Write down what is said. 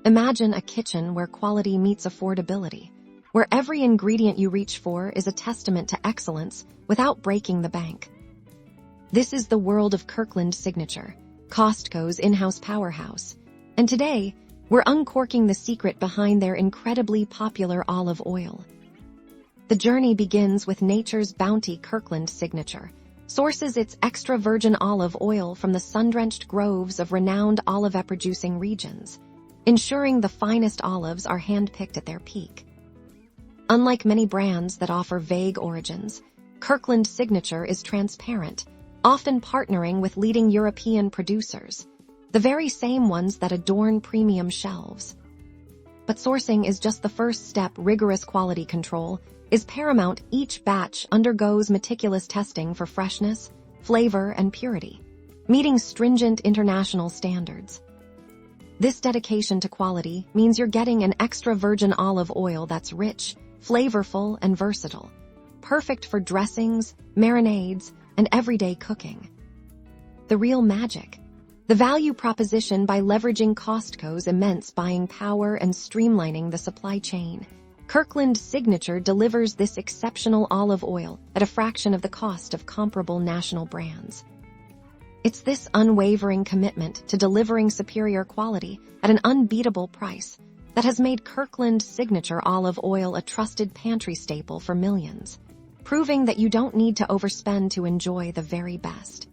Imagine a kitchen where quality meets affordability, where every ingredient you reach for is a testament to excellence without breaking the bank. This is the world of Kirkland Signature, Costco's in-house powerhouse. And today, we're uncorking the secret behind their incredibly popular olive oil. The journey begins with nature's bounty. Kirkland Signature sources its extra virgin olive oil from the sun-drenched groves of renowned olive-producing regions, ensuring the finest olives are hand-picked at their peak. Unlike many brands that offer vague origins, Kirkland Signature is transparent, often partnering with leading European producers, the very same ones that adorn premium shelves. But sourcing is just the first step. Rigorous quality control is paramount. Each batch undergoes meticulous testing for freshness, flavor, and purity, meeting stringent international standards. This dedication to quality means you're getting an extra virgin olive oil that's rich, flavorful, and versatile, perfect for dressings, marinades, and everyday cooking. The real magic: the value proposition. By leveraging Costco's immense buying power and streamlining the supply chain, Kirkland Signature delivers this exceptional olive oil at a fraction of the cost of comparable national brands. It's this unwavering commitment to delivering superior quality at an unbeatable price that has made Kirkland Signature olive oil a trusted pantry staple for millions, proving that you don't need to overspend to enjoy the very best.